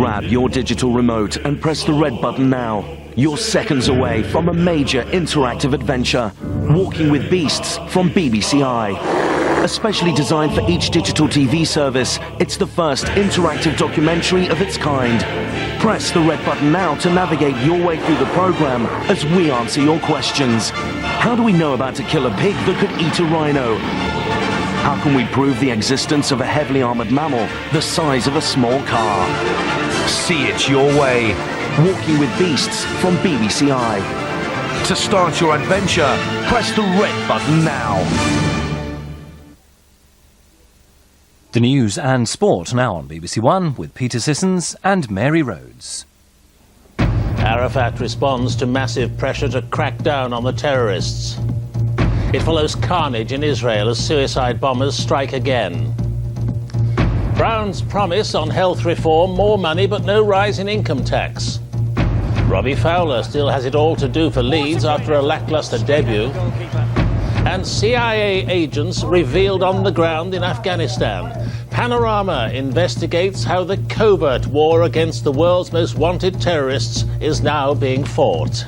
Grab your digital remote and press the red button now. You're seconds away from a major interactive adventure, Walking with Beasts from BBC I. Especially designed for each digital TV service, it's the first interactive documentary of its kind. Press the red button now to navigate your way through the program as we answer your questions. How do we know about to kill a pig that could eat a rhino? How can we prove the existence of a heavily armored mammal the size of a small car? See it your way. Walking with Beasts from BBC I. To start your adventure, press the red button now. The news and sport now on BBC One with Peter Sissons and Mary Rhodes. Arafat responds to massive pressure to crack down on the terrorists. It follows carnage in Israel as suicide bombers strike again. Brown's promise on health reform, more money but no rise in income tax. Robbie Fowler still has it all to do for Leeds after a lacklustre debut. And CIA agents revealed on the ground in Afghanistan. Panorama investigates how the covert war against the world's most wanted terrorists is now being fought.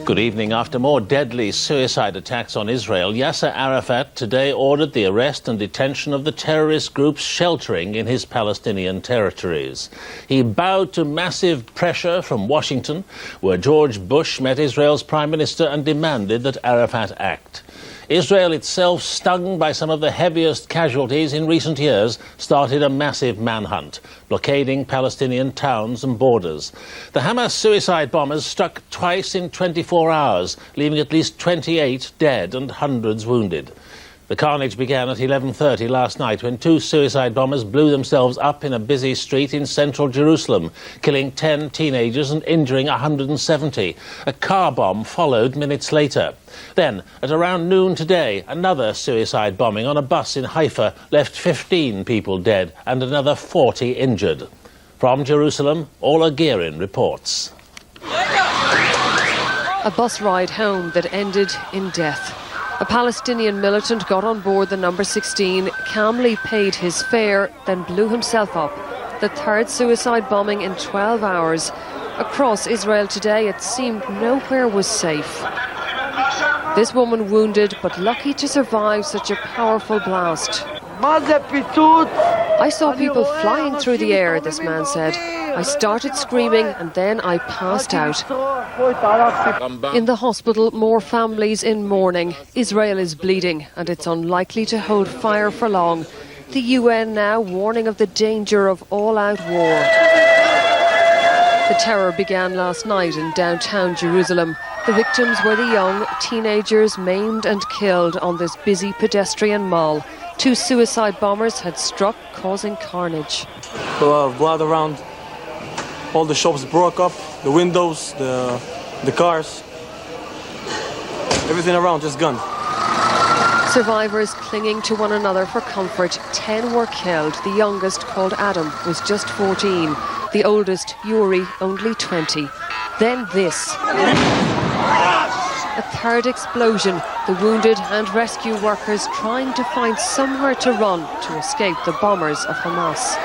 Good evening. After more deadly suicide attacks on Israel, Yasser Arafat today ordered the arrest and detention of the terrorist groups sheltering in his Palestinian territories. He bowed to massive pressure from Washington, where George Bush met Israel's Prime Minister and demanded that Arafat act. Israel itself, stung by some of the heaviest casualties in recent years, started a massive manhunt, blockading Palestinian towns and borders. The Hamas suicide bombers struck twice in 24 hours, leaving at least 28 dead and hundreds wounded. The carnage began at 11:30 last night when two suicide bombers blew themselves up in a busy street in central Jerusalem, killing 10 teenagers and injuring 170. A car bomb followed minutes later. Then, at around noon today, another suicide bombing on a bus in Haifa left 15 people dead and another 40 injured. From Jerusalem, Orla Gearin reports. A bus ride home that ended in death. A Palestinian militant got on board the number 16, calmly paid his fare, then blew himself up. The third suicide bombing in 12 hours. Across Israel today, it seemed nowhere was safe. This woman wounded, but lucky to survive such a powerful blast. I saw people flying through the air, this man said. I started screaming and then I passed out. In the hospital, more families in mourning. Israel is bleeding and it's unlikely to hold fire for long. The UN now warning of the danger of all-out war. The terror began last night in downtown Jerusalem. The victims were the young teenagers maimed and killed on this busy pedestrian mall. Two suicide bombers had struck, causing carnage. Blood around. All the shops broke up, the windows, the cars, everything around just gone. Survivors clinging to one another for comfort. 10 were killed. The youngest, called Adam, was just 14. The oldest, Yuri, only 20. Then this. A third explosion. The wounded and rescue workers trying to find somewhere to run to escape the bombers of Hamas.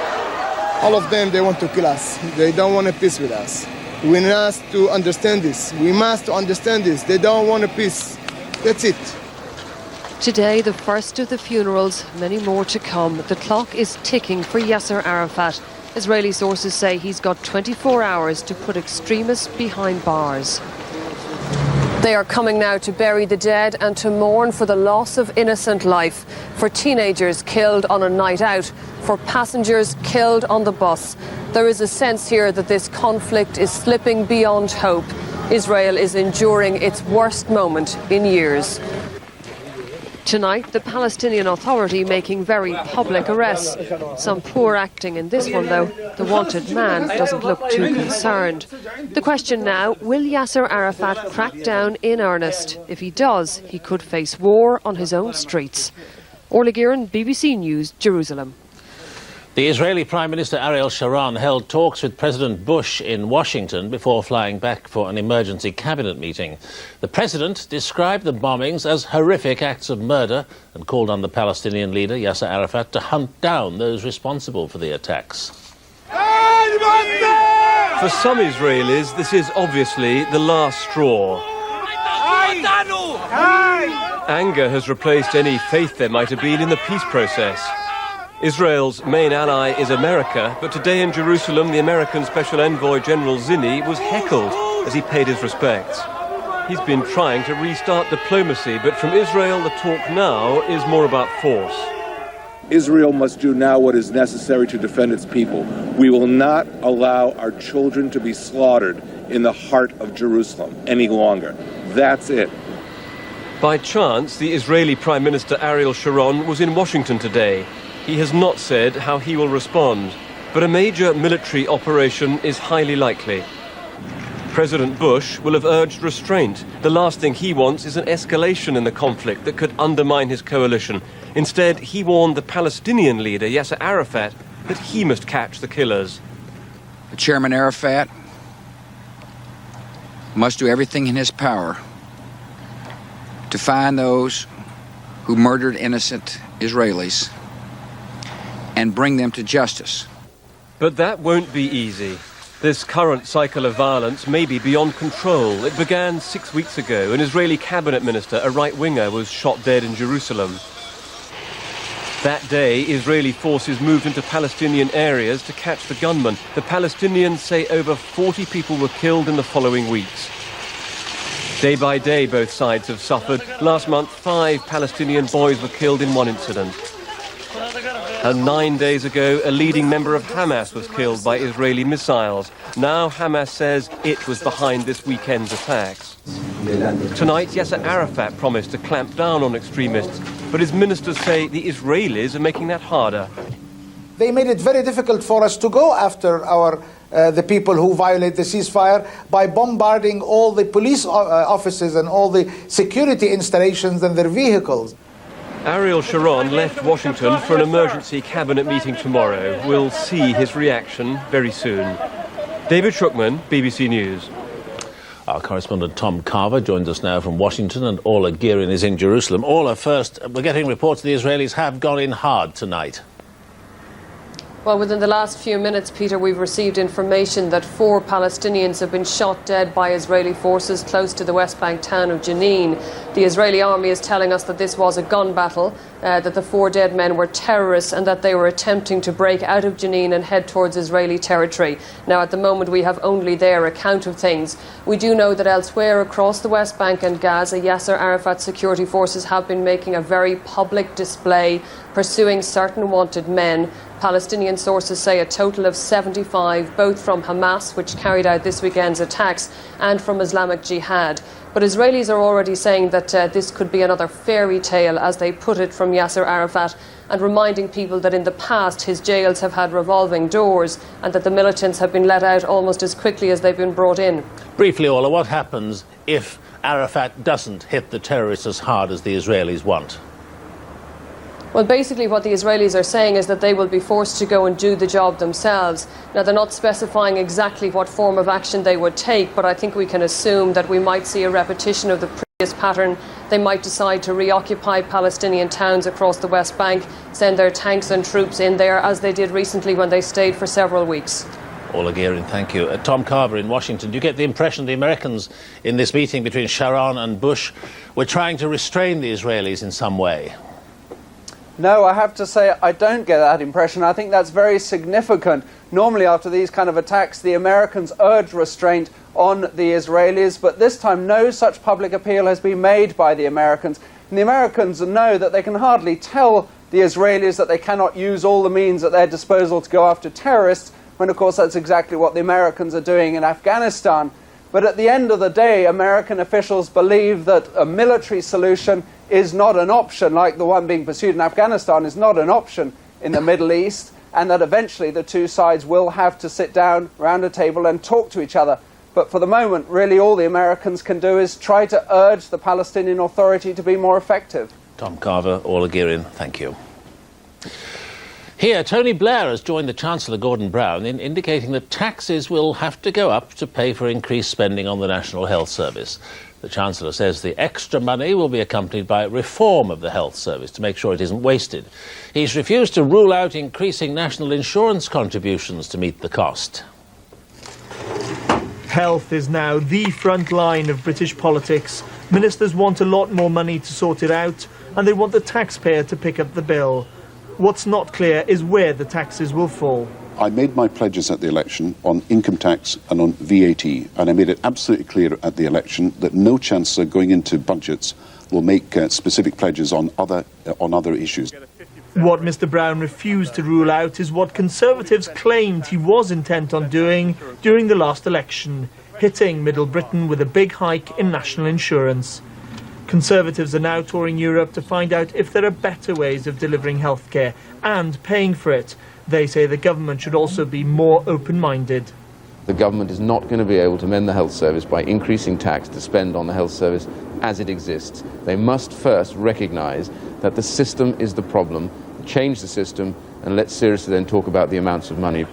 All of them, they want to kill us. They don't want a peace with us. We must to understand this. We must understand this. They don't want a peace. That's it. Today, the first of the funerals, many more to come. The clock is ticking for Yasser Arafat. Israeli sources say he's got 24 hours to put extremists behind bars. They are coming now to bury the dead and to mourn for the loss of innocent life, for teenagers killed on a night out, for passengers killed on the bus. There is a sense here that this conflict is slipping beyond hope. Israel is enduring its worst moment in years. Tonight, the Palestinian Authority making very public arrests. Some poor acting in this one, though. The wanted man doesn't look too concerned. The question now, will Yasser Arafat crack down in earnest? If he does, he could face war on his own streets. Orla Gearin, BBC News, Jerusalem. The Israeli Prime Minister Ariel Sharon held talks with President Bush in Washington before flying back for an emergency cabinet meeting. The president described the bombings as horrific acts of murder and called on the Palestinian leader Yasser Arafat to hunt down those responsible for the attacks. For some Israelis, this is obviously the last straw. Anger has replaced any faith there might have been in the peace process. Israel's main ally is America, but today in Jerusalem, the American Special Envoy General Zinni was heckled as he paid his respects. He's been trying to restart diplomacy, but from Israel, the talk now is more about force. Israel must do now what is necessary to defend its people. We will not allow our children to be slaughtered in the heart of Jerusalem any longer. That's it. By chance, the Israeli Prime Minister Ariel Sharon was in Washington today. He has not said how he will respond, but a major military operation is highly likely. President Bush will have urged restraint. The last thing he wants is an escalation in the conflict that could undermine his coalition. Instead, he warned the Palestinian leader, Yasser Arafat, that he must catch the killers. Chairman Arafat must do everything in his power to find those who murdered innocent Israelis and bring them to justice. But that won't be easy. This current cycle of violence may be beyond control. It began 6 weeks ago. An Israeli cabinet minister, a right-winger, was shot dead in Jerusalem. That day, Israeli forces moved into Palestinian areas to catch the gunman. The Palestinians say over 40 people were killed in the following weeks. Day by day, both sides have suffered. Last month, 5 Palestinian boys were killed in one incident. And 9 days ago, a leading member of Hamas was killed by Israeli missiles. Now Hamas says it was behind this weekend's attacks. Tonight, Yasser Arafat promised to clamp down on extremists, but his ministers say the Israelis are making that harder. They made it very difficult for us to go after the people who violate the ceasefire by bombarding all the police offices and all the security installations and their vehicles. Ariel Sharon left Washington for an emergency cabinet meeting tomorrow. We'll see his reaction very soon. David Shrookman, BBC News. Our correspondent Tom Carver joins us now from Washington, and Orla Gearin is in Jerusalem. Orla, first, we're getting reports the Israelis have gone in hard tonight. Well, within the last few minutes, Peter, we've received information that 4 Palestinians have been shot dead by Israeli forces close to the West Bank town of Jenin. The Israeli army is telling us that this was a gun battle, that the 4 dead men were terrorists and that they were attempting to break out of Jenin and head towards Israeli territory. Now, at the moment, we have only their account of things. We do know that elsewhere across the West Bank and Gaza, Yasser Arafat's security forces have been making a very public display, pursuing certain wanted men. Palestinian sources say a total of 75, both from Hamas, which carried out this weekend's attacks, and from Islamic Jihad. But Israelis are already saying that this could be another fairy tale, as they put it, from Yasser Arafat, and reminding people that in the past his jails have had revolving doors and that the militants have been let out almost as quickly as they've been brought in. Briefly, Orla, what happens if Arafat doesn't hit the terrorists as hard as the Israelis want? Well, basically what the Israelis are saying is that they will be forced to go and do the job themselves. Now, they're not specifying exactly what form of action they would take, but I think we can assume that we might see a repetition of the previous pattern. They might decide to reoccupy Palestinian towns across the West Bank, send their tanks and troops in there, as they did recently when they stayed for several weeks. Orla Gearin, thank you. Tom Carver in Washington. Do you get the impression the Americans in this meeting between Sharon and Bush were trying to restrain the Israelis in some way? No, I have to say I don't get that impression. I think that's very significant. Normally after these kind of attacks, the Americans urge restraint on the Israelis, but this time no such public appeal has been made by the Americans. And the Americans know that they can hardly tell the Israelis that they cannot use all the means at their disposal to go after terrorists, when of course that's exactly what the Americans are doing in Afghanistan. But at the end of the day, American officials believe that a military solution is not an option, like the one being pursued in Afghanistan is not an option in the Middle East, and that eventually the two sides will have to sit down around a table and talk to each other. But for the moment, really all the Americans can do is try to urge the Palestinian Authority to be more effective. Tom Carver, Orla Gearin, thank you. Here, Tony Blair has joined the Chancellor Gordon Brown in indicating that taxes will have to go up to pay for increased spending on the National Health Service. The Chancellor says the extra money will be accompanied by reform of the health service to make sure it isn't wasted. He's refused to rule out increasing national insurance contributions to meet the cost. Health is now the front line of British politics. Ministers want a lot more money to sort it out, and they want the taxpayer to pick up the bill. What's not clear is where the taxes will fall. I made my pledges at the election on income tax and on VAT, and I made it absolutely clear at the election that no Chancellor going into budgets will make specific pledges on other issues. What Mr Brown refused to rule out is what Conservatives claimed he was intent on doing during the last election, hitting Middle Britain with a big hike in national insurance. Conservatives are now touring Europe to find out if there are better ways of delivering healthcare and paying for it. They say the government should also be more open-minded. The government is not going to be able to mend the health service by increasing tax to spend on the health service as it exists. They must first recognise that the system is the problem, change the system, and let's seriously then talk about the amounts of money.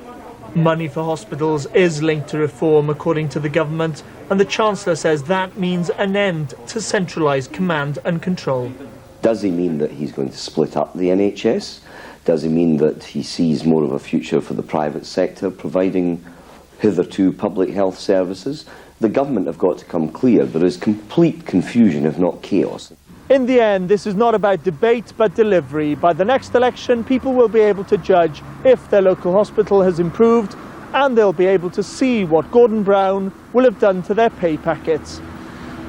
Money for hospitals is linked to reform, according to the government, and the Chancellor says that means an end to centralised command and control. Does he mean that he's going to split up the NHS? Does he mean that he sees more of a future for the private sector providing hitherto public health services? The government have got to come clear. There is complete confusion, if not chaos. In the end, this is not about debate but delivery. By the next election, people will be able to judge if their local hospital has improved, and they'll be able to see what Gordon Brown will have done to their pay packets.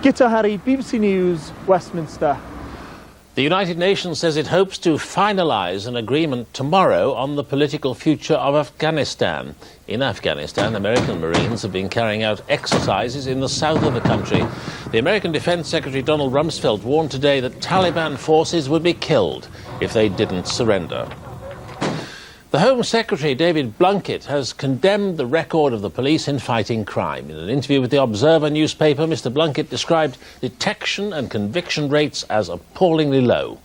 Gita Hari, BBC News, Westminster. The United Nations says it hopes to finalise an agreement tomorrow on the political future of Afghanistan. In Afghanistan, American Marines have been carrying out exercises in the south of the country. The American Defence Secretary Donald Rumsfeld warned today that Taliban forces would be killed if they didn't surrender. The Home Secretary, David Blunkett, has condemned the record of the police in fighting crime. In an interview with the Observer newspaper, Mr Blunkett described detection and conviction rates as appallingly low.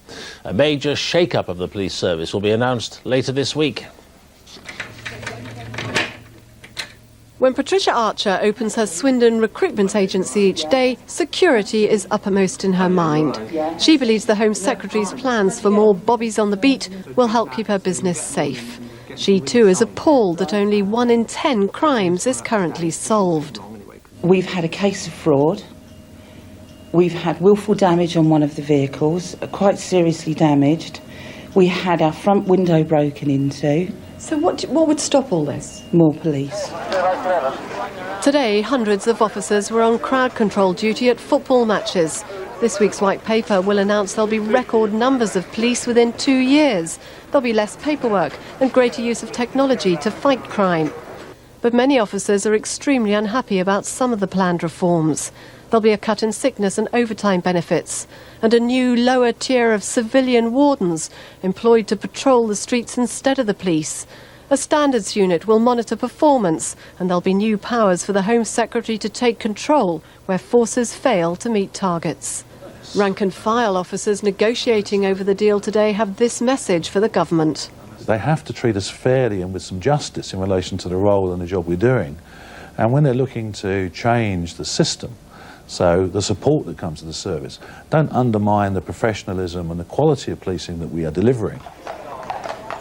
A major shake-up of the police service will be announced later this week. When Patricia Archer opens her Swindon recruitment agency each day, security is uppermost in her mind. She believes the Home Secretary's plans for more bobbies on the beat will help keep her business safe. She too is appalled that only 1 in 10 crimes is currently solved. We've had a case of fraud. We've had willful damage on one of the vehicles, quite seriously damaged. We had our front window broken into. So what would stop all this? More police. Today, hundreds of officers were on crowd control duty at football matches. This week's White Paper will announce there'll be record numbers of police within 2 years. There'll be less paperwork and greater use of technology to fight crime. But many officers are extremely unhappy about some of the planned reforms. There'll be a cut in sickness and overtime benefits, and a new lower tier of civilian wardens employed to patrol the streets instead of the police. A standards unit will monitor performance, and there'll be new powers for the Home Secretary to take control where forces fail to meet targets. Rank and file officers negotiating over the deal today have this message for the government. They have to treat us fairly and with some justice in relation to the role and the job we're doing. And when they're looking to change the system, so the support that comes to the service, don't undermine the professionalism and the quality of policing that we are delivering.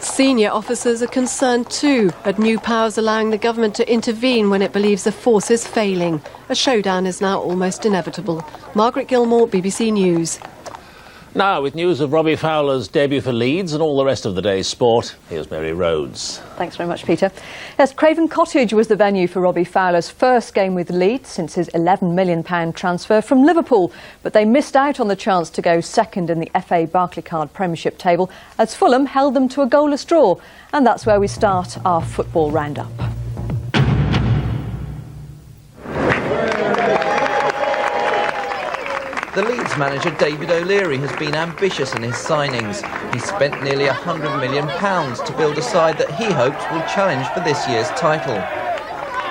Senior officers are concerned too at new powers allowing the government to intervene when it believes the force is failing. A showdown is now almost inevitable. Margaret Gilmore, BBC News. Now, with news of Robbie Fowler's debut for Leeds and all the rest of the day's sport, here's Mary Rhodes. Thanks very much, Peter. Yes, Craven Cottage was the venue for Robbie Fowler's first game with Leeds since his £11 million transfer from Liverpool. But they missed out on the chance to go second in the FA Barclaycard Premiership table as Fulham held them to a goalless draw. And that's where we start our football roundup. The Leeds manager David O'Leary has been ambitious in his signings. He's spent nearly £100 million to build a side that he hopes will challenge for this year's title.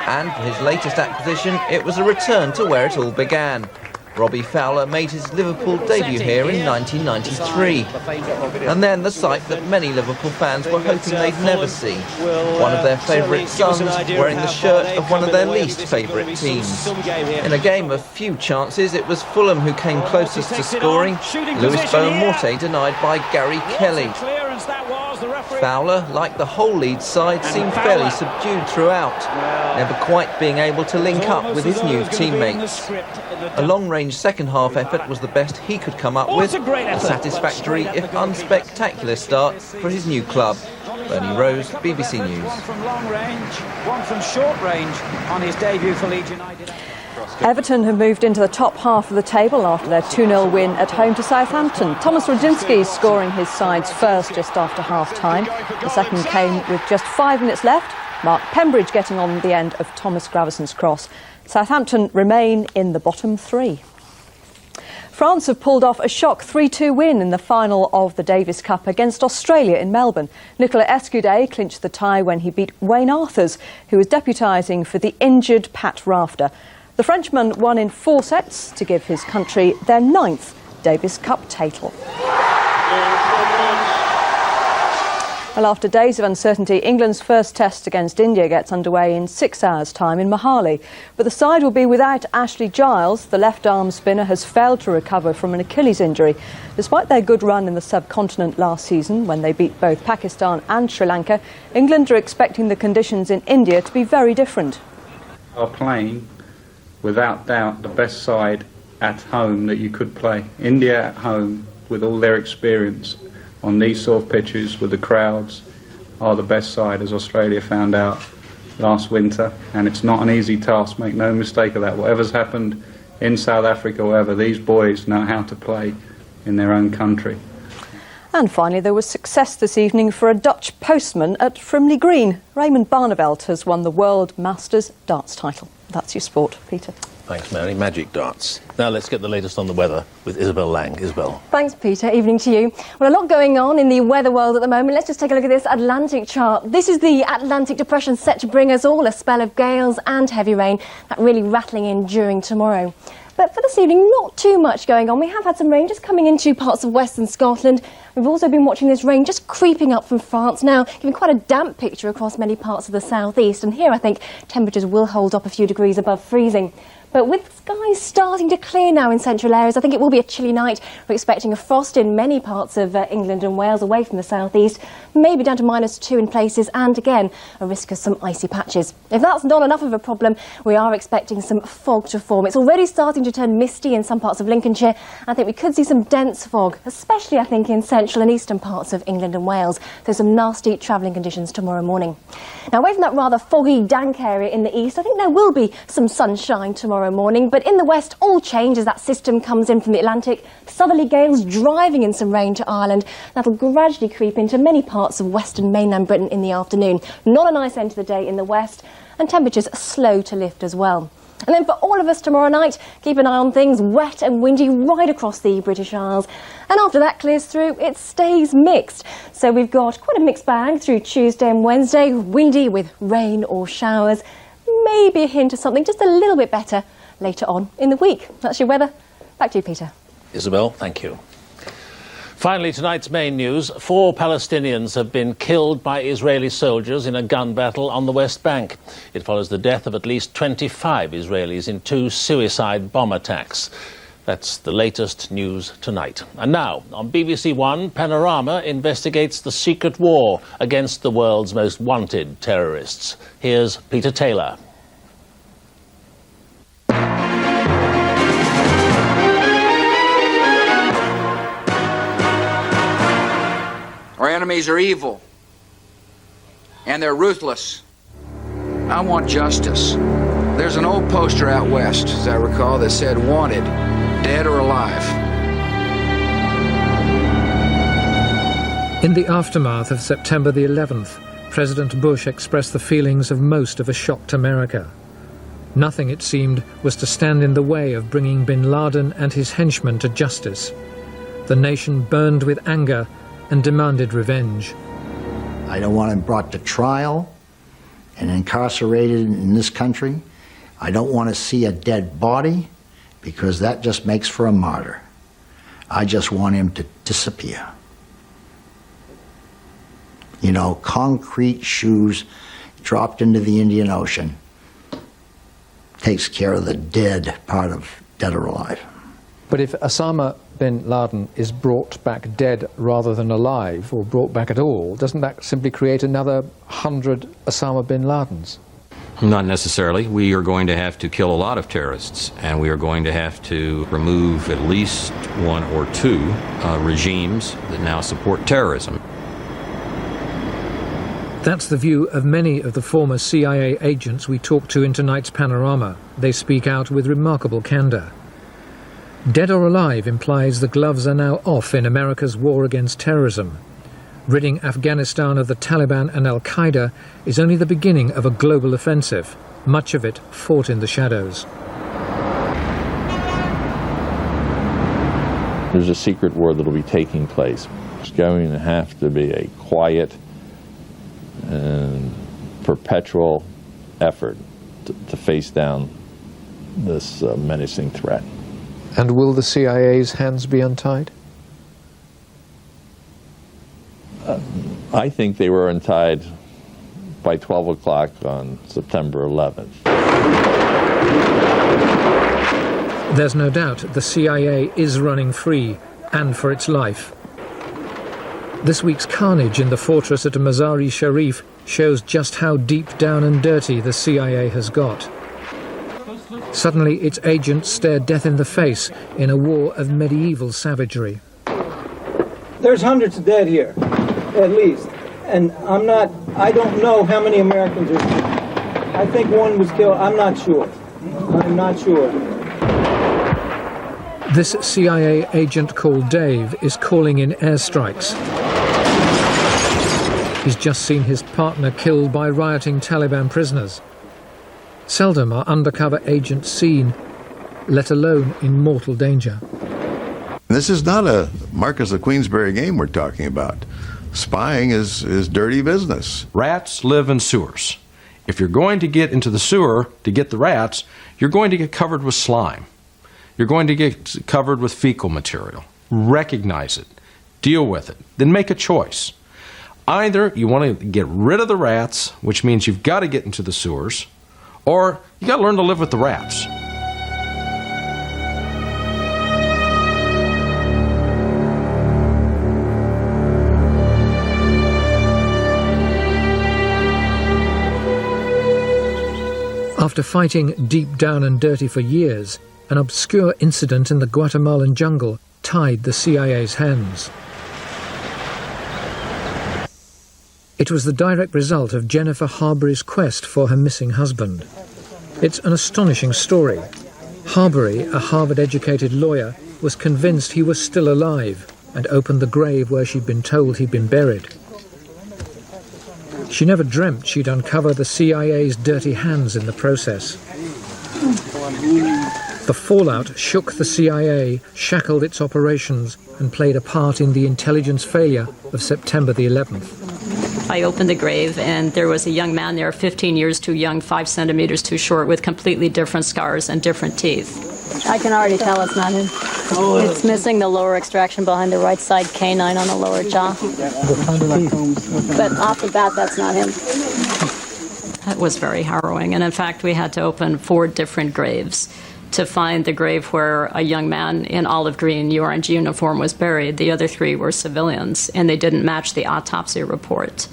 And for his latest acquisition, it was a return to where it all began. Robbie Fowler made his Liverpool debut here in 1993. And then the sight that many Liverpool fans were hoping they'd never see. One of their favourite sons wearing the shirt of one of their least favourite teams. In a game of few chances, it was Fulham who came closest to scoring. Lewis Bowen-Morte denied by Gary Kelly. Fowler, like the whole Leeds side, seemed fairly subdued throughout, never quite being able to link up with his new teammates. A long-range second-half effort was the best he could come up with, a satisfactory, if unspectacular start for his new club. Bernie Rose, BBC News. One from long range, one from short range on his debut for Leeds United. Everton have moved into the top half of the table after their 2-0 win at home to Southampton. Thomas Radzinski scoring his side's first just after half-time. The second came with just 5 minutes left. Mark Pembridge getting on the end of Thomas Graveson's cross. Southampton remain in the bottom 3. France have pulled off a shock 3-2 win in the final of the Davis Cup against Australia in Melbourne. Nicolas Escudé clinched the tie when he beat Wayne Arthurs, who was deputising for the injured Pat Rafter. The Frenchman won in 4 sets to give his country their 9th Davis Cup title. Well, after days of uncertainty, England's first test against India gets underway in 6 hours' time in Mohali. But the side will be without Ashley Giles. The left-arm spinner has failed to recover from an Achilles injury. Despite their good run in the subcontinent last season, when they beat both Pakistan and Sri Lanka, England are expecting the conditions in India to be very different. Are playing, without doubt, the best side at home that you could play. India at home, with all their experience on these sort of pitches with the crowds, are the best side, as Australia found out last winter. And it's not an easy task, make no mistake of that. Whatever's happened in South Africa, wherever, these boys know how to play in their own country. And finally, there was success this evening for a Dutch postman at Frimley Green. Raymond Barneveld has won the World Masters darts title. That's your sport, Peter. Thanks, Mary. Magic darts. Now let's get the latest on the weather with Isabel Lang. Isabel. Thanks, Peter. Evening to you. Well, a lot going on in the weather world at the moment. Let's just take a look at this Atlantic chart. This is the Atlantic depression set to bring us all a spell of gales and heavy rain, that really rattling in during tomorrow. But for this evening, not too much going on. We have had some rain just coming into parts of western Scotland. We've also been watching this rain just creeping up from France now, giving quite a damp picture across many parts of the southeast. And here, I think, temperatures will hold up a few degrees above freezing. But with skies starting to clear now in central areas, I think it will be a chilly night. We're expecting a frost in many parts of England and Wales away from the southeast, maybe down to -2 in places, and again, a risk of some icy patches. If that's not enough of a problem, we are expecting some fog to form. It's already starting to turn misty in some parts of Lincolnshire. I think we could see some dense fog, especially, I think, in central and eastern parts of England and Wales. There's some nasty travelling conditions tomorrow morning. Now, away from that rather foggy, dank area in the east, I think there will be some sunshine tomorrow morning, but in the west all change as that system comes in from the Atlantic. Southerly gales driving in some rain to Ireland. That'll gradually creep into many parts of western mainland Britain in the afternoon. Not a nice end to the day in the west, and temperatures are slow to lift as well. And then for all of us tomorrow night, keep an eye on things wet and windy right across the British Isles. And after that clears through, it stays mixed. So we've got quite a mixed bag through Tuesday and Wednesday, windy with rain or showers. Maybe a hint of something just a little bit better later on in the week. That's your weather. Back to you, Peter. Isabel, thank you. Finally, tonight's main news. 4 Palestinians have been killed by Israeli soldiers in a gun battle on the West Bank. It follows the death of at least 25 Israelis in 2 suicide bomb attacks. That's the latest news tonight. And now, on BBC One, Panorama investigates the secret war against the world's most wanted terrorists. Here's Peter Taylor. Our enemies are evil, and they're ruthless. I want justice. There's an old poster out west, as I recall, that said, "Wanted, dead or alive." In the aftermath of September the 11th, President Bush expressed the feelings of most of a shocked America. Nothing, it seemed, was to stand in the way of bringing bin Laden and his henchmen to justice. The nation burned with anger and demanded revenge. I don't want him brought to trial and incarcerated in this country. I don't want to see a dead body, because that just makes for a martyr. I just want him to disappear. You know, concrete shoes dropped into the Indian Ocean takes care of the dead part of dead or alive. But if Osama bin Laden is brought back dead rather than alive, or brought back at all, doesn't that simply create another 100 Osama bin Ladens? Not necessarily. We are going to have to kill a lot of terrorists, and we are going to have to remove at least one or two regimes that now support terrorism. That's the view of many of the former CIA agents we talked to in tonight's Panorama. They speak out with remarkable candor. Dead or alive implies the gloves are now off in America's war against terrorism. Ridding Afghanistan of the Taliban and Al-Qaeda is only the beginning of a global offensive, much of it fought in the shadows. There's a secret war that will be taking place. It's going to have to be a quiet and perpetual effort to face down this menacing threat. And will the CIA's hands be untied? I think they were untied by 12 o'clock on September 11th. There's no doubt the CIA is running free, and for its life. This week's carnage in the fortress at Mazar-e Sharif shows just how deep down and dirty the CIA has got. Suddenly, its agents stare death in the face in a war of medieval savagery. There's hundreds of dead here, at least. And I don't know how many Americans are. I think one was killed. I'm not sure. I'm not sure. This CIA agent called Dave is calling in airstrikes. He's just seen his partner killed by rioting Taliban prisoners. Seldom are undercover agents seen, let alone in mortal danger. This is not a Marquis of Queensberry game we're talking about. Spying is dirty business. Rats live in sewers. If you're going to get into the sewer to get the rats, you're going to get covered with slime. You're going to get covered with fecal material. Recognize it. Deal with it. Then make a choice. Either you want to get rid of the rats, which means you've got to get into the sewers, or you got to learn to live with the rats. After fighting deep down and dirty for years, an obscure incident in the Guatemalan jungle tied the CIA's hands. It was the direct result of Jennifer Harbury's quest for her missing husband. It's an astonishing story. Harbury, a Harvard-educated lawyer, was convinced he was still alive and opened the grave where she'd been told he'd been buried. She never dreamt she'd uncover the CIA's dirty hands in the process. The fallout shook the CIA, shackled its operations, and played a part in the intelligence failure of September the 11th. I opened the grave, and there was a young man there, 15 years too young, 5 centimeters too short, with completely different scars and different teeth. I can already tell it's not him. It's missing the lower extraction behind the right side canine on the lower jaw. But off the bat, that's not him. That was very harrowing, and in fact, we had to open 4 different graves to find the grave where a young man in olive green orange uniform was buried. The other 3 were civilians, and they didn't match the autopsy report.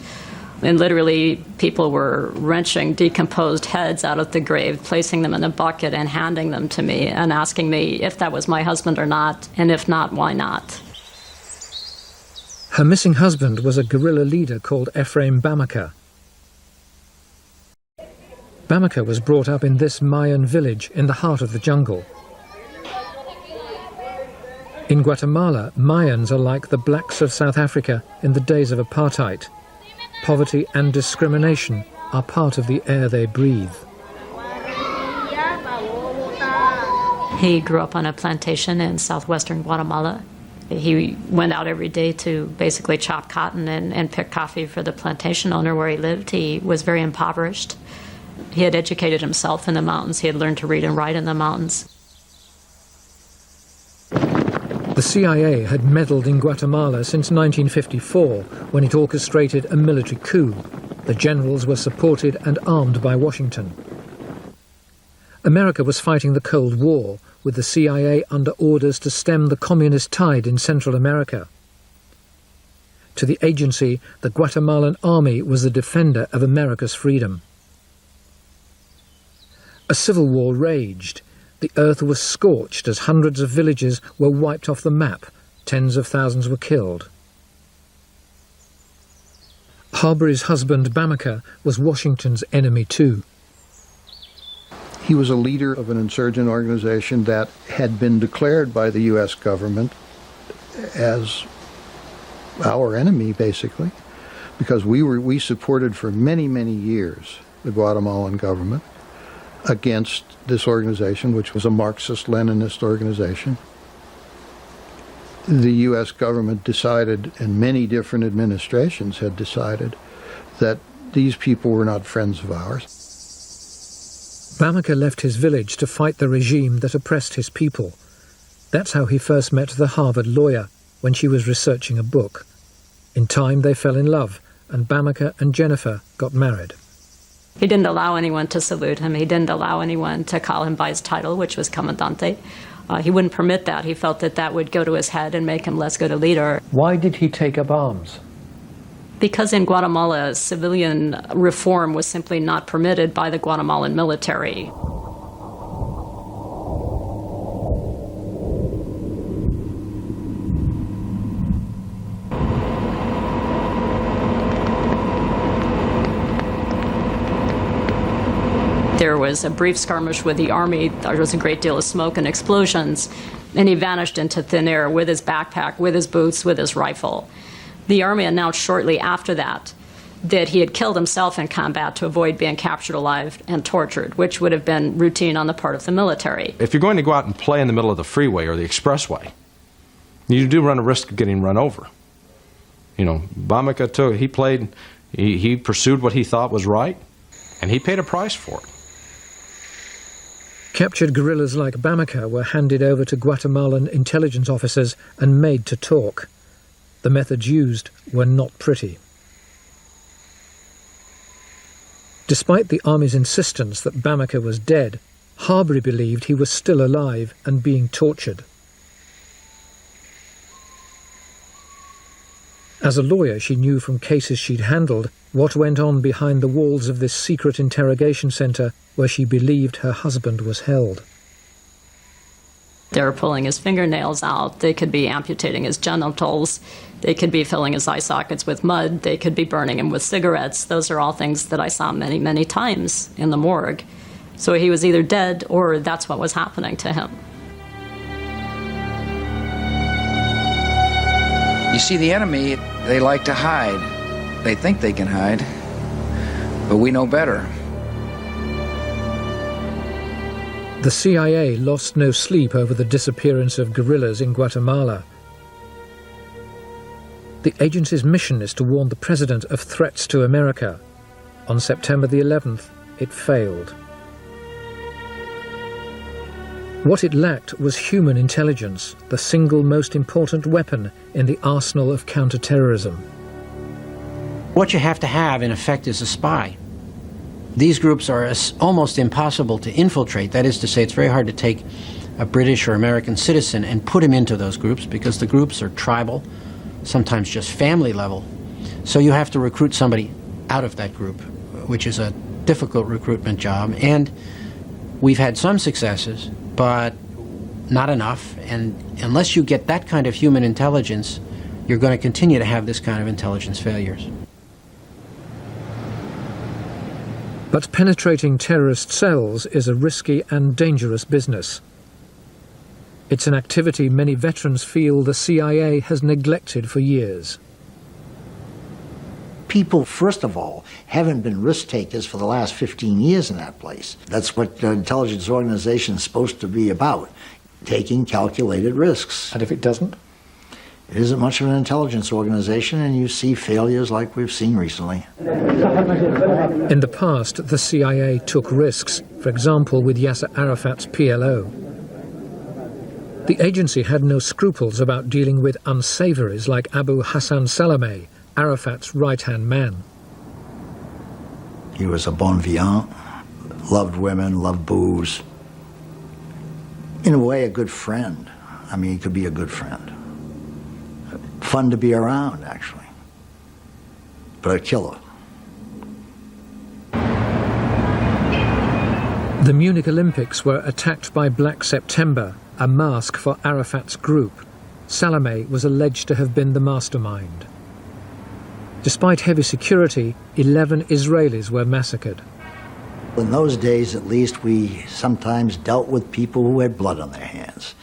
And literally, people were wrenching decomposed heads out of the grave, placing them in a bucket and handing them to me and asking me if that was my husband or not, and if not, why not? Her missing husband was a guerrilla leader called Ephraim Bamaka. Bamaka was brought up in this Mayan village in the heart of the jungle. In Guatemala, Mayans are like the blacks of South Africa in the days of apartheid. Poverty and discrimination are part of the air they breathe. He grew up on a plantation in southwestern Guatemala. He went out every day to basically chop cotton and pick coffee for the plantation owner where he lived. He was very impoverished. He had educated himself in the mountains. He had learned to read and write in the mountains. The CIA had meddled in Guatemala since 1954, when it orchestrated a military coup. The generals were supported and armed by Washington. America was fighting the Cold War, with the CIA under orders to stem the communist tide in Central America. To the agency, the Guatemalan army was the defender of America's freedom. A civil war raged. The earth was scorched as hundreds of villages were wiped off the map. Tens of thousands were killed. Harbury's husband, Bamaka, was Washington's enemy too. He was a leader of an insurgent organization that had been declared by the U.S. government as our enemy, basically, because we supported for many, many years the Guatemalan government against this organization, which was a Marxist-Leninist organization. The U.S. government decided, and many different administrations had decided, that these people were not friends of ours. Bamaka left his village to fight the regime that oppressed his people. That's how he first met the Harvard lawyer when she was researching a book. In time they fell in love, and Bamaka and Jennifer got married. He didn't allow anyone to salute him. He didn't allow anyone to call him by his title, which was Comandante. He wouldn't permit that. He felt that that would go to his head and make him less good a leader. Why did he take up arms? Because in Guatemala, civilian reform was simply not permitted by the Guatemalan military. There was a brief skirmish with the army. There was a great deal of smoke and explosions, and he vanished into thin air with his backpack, with his boots, with his rifle. The army announced shortly after that he had killed himself in combat to avoid being captured alive and tortured, which would have been routine on the part of the military. If you're going to go out and play in the middle of the freeway or the expressway, you do run a risk of getting run over. You know, Bamaka he pursued what he thought was right, and he paid a price for it. Captured guerrillas like Bamaka were handed over to Guatemalan intelligence officers and made to talk. The methods used were not pretty. Despite the army's insistence that Bamaka was dead, Harbury believed he was still alive and being tortured. As a lawyer, she knew from cases she'd handled what went on behind the walls of this secret interrogation centre where she believed her husband was held. They were pulling his fingernails out. They could be amputating his genitals. They could be filling his eye sockets with mud. They could be burning him with cigarettes. Those are all things that I saw many, many times in the morgue. So he was either dead or that's what was happening to him. You see, the enemy, they like to hide. They think they can hide, but we know better. The CIA lost no sleep over the disappearance of guerrillas in Guatemala. The agency's mission is to warn the president of threats to America. On September the 11th, it failed. What it lacked was human intelligence, the single most important weapon in the arsenal of counterterrorism. What you have to have, in effect, is a spy. These groups are almost impossible to infiltrate. That is to say, it's very hard to take a British or American citizen and put him into those groups because the groups are tribal, sometimes just family level. So you have to recruit somebody out of that group, which is a difficult recruitment job. And we've had some successes, but not enough. And unless you get that kind of human intelligence, you're going to continue to have this kind of intelligence failures. But penetrating terrorist cells is a risky and dangerous business. It's an activity many veterans feel the CIA has neglected for years. People, first of all, haven't been risk takers for the last 15 years in that place. That's what the intelligence organization is supposed to be about, taking calculated risks. And if it doesn't? It isn't much of an intelligence organization, and you see failures like we've seen recently. In the past, the CIA took risks, for example with Yasser Arafat's PLO. The agency had no scruples about dealing with unsavories like Abu Hassan Salameh, Arafat's right-hand man. He was a bon vivant, loved women, loved booze. In a way, a good friend. I mean, he could be a good friend. Fun to be around, actually. But a killer. The Munich Olympics were attacked by Black September, a mask for Arafat's group. Salameh was alleged to have been the mastermind. Despite heavy security, 11 Israelis were massacred. In those days, at least, we sometimes dealt with people who had blood on their hands.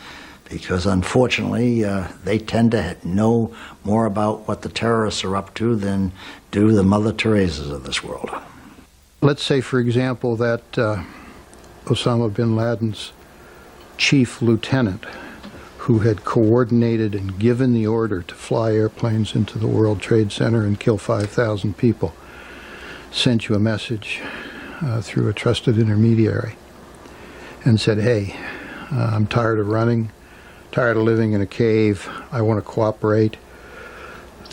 Because unfortunately, they tend to know more about what the terrorists are up to than do the Mother Teresas of this world. Let's say, for example, that Osama bin Laden's chief lieutenant, who had coordinated and given the order to fly airplanes into the World Trade Center and kill 5,000 people, sent you a message through a trusted intermediary and said, hey, I'm tired of running, tired of living in a cave, I want to cooperate.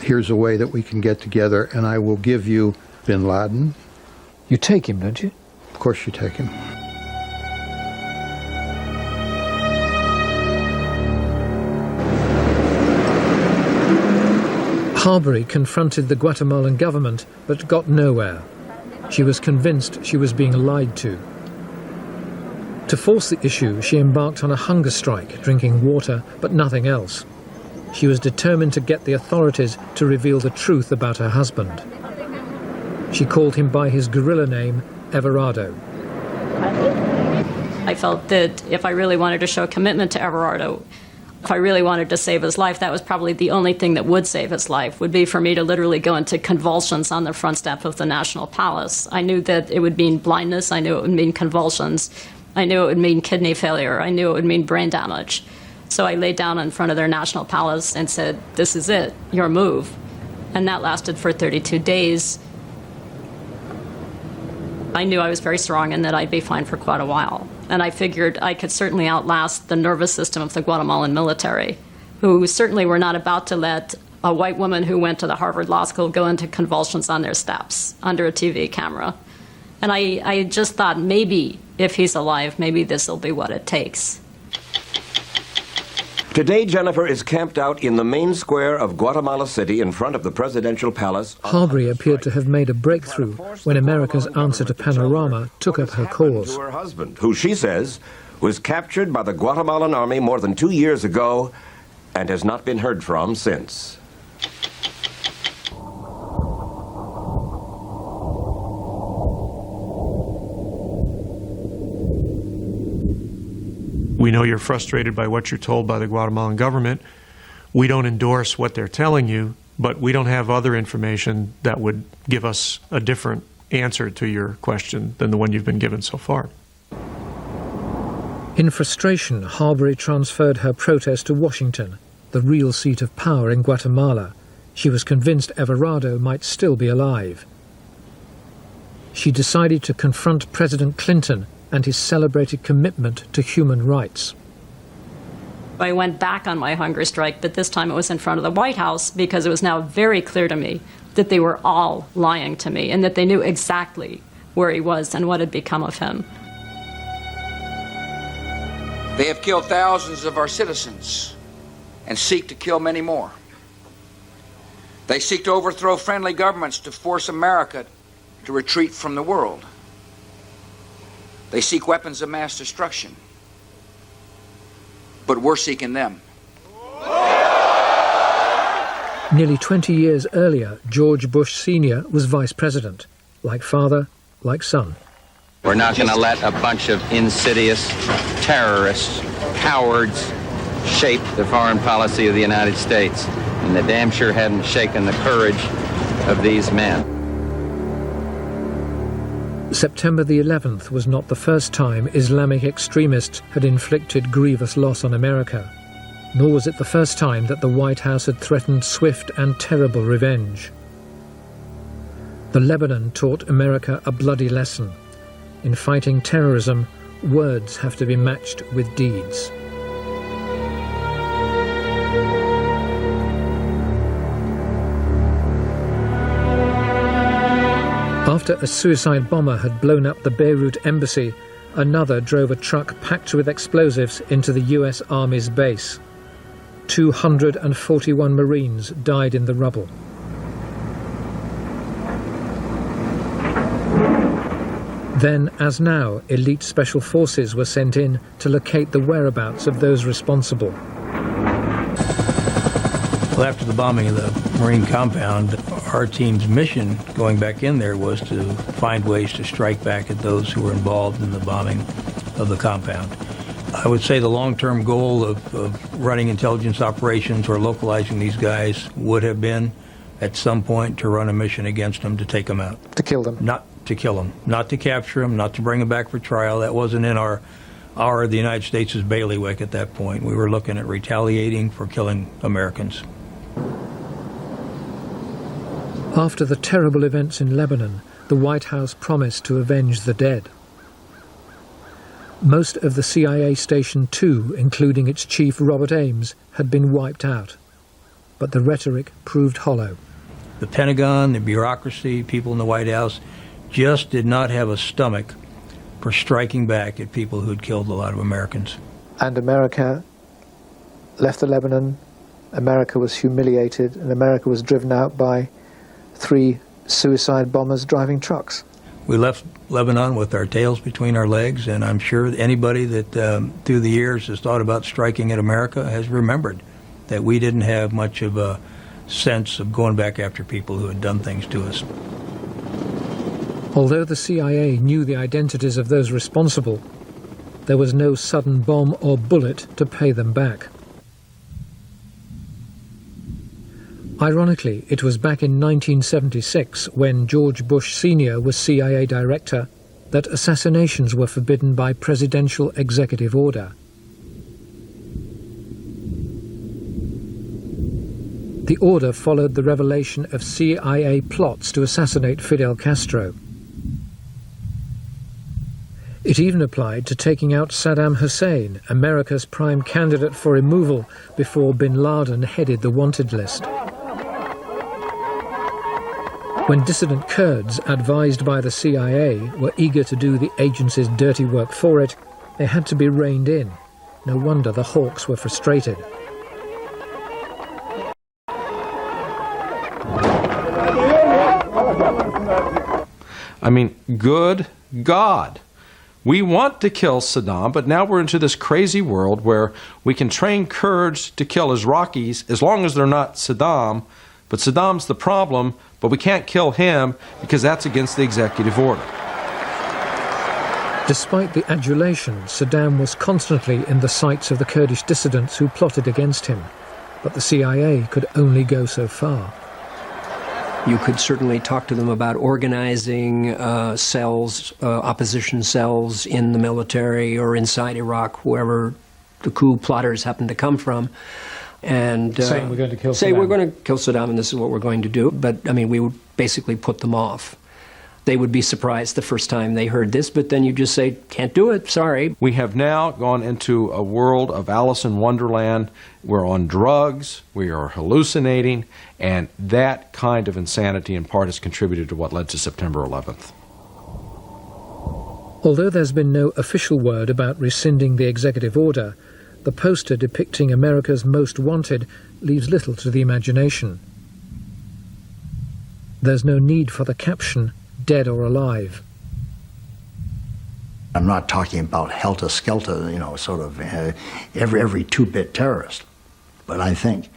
Here's a way that we can get together and I will give you bin Laden. You take him, don't you? Of course you take him. Harbury confronted the Guatemalan government but got nowhere. She was convinced she was being lied to. To force the issue, she embarked on a hunger strike, drinking water but nothing else. She was determined to get the authorities to reveal the truth about her husband. She called him by his guerrilla name, Everardo. I felt that if I really wanted to show commitment to Everardo, if I really wanted to save his life, that was probably the only thing that would save his life, would be for me to literally go into convulsions on the front step of the National Palace. I knew that it would mean blindness. I knew it would mean convulsions. I knew it would mean kidney failure. I knew it would mean brain damage. So I laid down in front of their National Palace and said, this is it, your move. And that lasted for 32 days. I knew I was very strong and that I'd be fine for quite a while. And I figured I could certainly outlast the nervous system of the Guatemalan military, who certainly were not about to let a white woman who went to the Harvard Law School go into convulsions on their steps under a TV camera. And I just thought, maybe if he's alive, maybe this will be what it takes. Today, Jennifer is camped out in the main square of Guatemala City in front of the presidential palace. Harbury appeared to have made a breakthrough when America's answer to Panorama took up her cause. To her husband, who she says was captured by the Guatemalan army more than 2 years ago and has not been heard from since. We know you're frustrated by what you're told by the Guatemalan government. We don't endorse what they're telling you, but we don't have other information that would give us a different answer to your question than the one you've been given so far. In frustration, Harbury transferred her protest to Washington, the real seat of power in Guatemala. She was convinced Everardo might still be alive. She decided to confront President Clinton and his celebrated commitment to human rights. I went back on my hunger strike, but this time it was in front of the White House, because it was now very clear to me that they were all lying to me and that they knew exactly where he was and what had become of him. They have killed thousands of our citizens and seek to kill many more. They seek to overthrow friendly governments to force America to retreat from the world. They seek weapons of mass destruction, but we're seeking them. Nearly 20 years earlier, George Bush Sr. was vice president. Like father, like son. We're not going to let a bunch of insidious terrorists, cowards, shape the foreign policy of the United States. And they damn sure hadn't shaken the courage of these men. September the 11th was not the first time Islamic extremists had inflicted grievous loss on America, nor was it the first time that the White House had threatened swift and terrible revenge. The Lebanon taught America a bloody lesson. In fighting terrorism, words have to be matched with deeds. After a suicide bomber had blown up the Beirut embassy, another drove a truck packed with explosives into the US Army's base. 241 Marines died in the rubble. Then, as now, elite special forces were sent in to locate the whereabouts of those responsible. Well, after the bombing of the Marine compound, our team's mission going back in there was to find ways to strike back at those who were involved in the bombing of the compound. I would say the long-term goal of running intelligence operations or localizing these guys would have been, at some point, to run a mission against them to take them out. To kill them? Not to kill them, not to capture them, not to bring them back for trial. That wasn't in the United States' bailiwick at that point. We were looking at retaliating for killing Americans. After the terrible events in Lebanon, the White House promised to avenge the dead. Most of the CIA Station 2, including its chief Robert Ames, had been wiped out. But the rhetoric proved hollow. The Pentagon, the bureaucracy, people in the White House just did not have a stomach for striking back at people who'd killed a lot of Americans. And America left the Lebanon, America was humiliated, and America was driven out by 3 suicide bombers driving trucks. We left Lebanon with our tails between our legs, and I'm sure anybody that through the years has thought about striking at America has remembered that we didn't have much of a sense of going back after people who had done things to us. Although the CIA knew the identities of those responsible, there was no sudden bomb or bullet to pay them back. Ironically, it was back in 1976, when George Bush Sr. was CIA director, that assassinations were forbidden by presidential executive order. The order followed the revelation of CIA plots to assassinate Fidel Castro. It even applied to taking out Saddam Hussein, America's prime candidate for removal, before bin Laden headed the wanted list. When dissident Kurds, advised by the CIA, were eager to do the agency's dirty work for it, they had to be reined in. No wonder the hawks were frustrated. I mean, good God. We want to kill Saddam, but now we're into this crazy world where we can train Kurds to kill Iraqis as long as they're not Saddam, but Saddam's the problem, but we can't kill him because that's against the executive order. Despite the adulation, Saddam was constantly in the sights of the Kurdish dissidents who plotted against him, but the CIA could only go so far. You could certainly talk to them about organizing cells, opposition cells in the military or inside Iraq, wherever the coup plotters happen to come from. And saying we're going to kill Saddam. Say we're going to kill Saddam and this is what we're going to do. But, I mean, we would basically put them off. They would be surprised the first time they heard this, but then you just say, can't do it, sorry. We have now gone into a world of Alice in Wonderland. We're on drugs, we are hallucinating, and that kind of insanity in part has contributed to what led to September 11th. Although there's been no official word about rescinding the executive order, the poster depicting America's most wanted leaves little to the imagination. There's no need for the caption, dead or alive. I'm not talking about helter-skelter, sort of every two-bit terrorist. But I think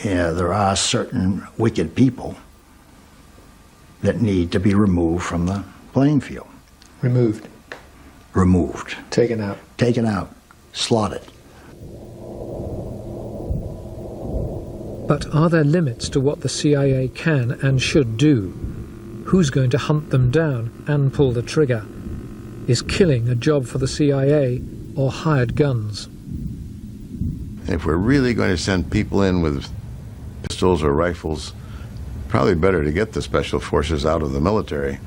there are certain wicked people that need to be removed from the playing field. Removed. Removed. Taken out. Taken out. Slaughtered. But are there limits to what the CIA can and should do? Who's going to hunt them down and pull the trigger? Is killing a job for the CIA or hired guns? If we're really going to send people in with pistols or rifles, probably better to get the special forces out of the military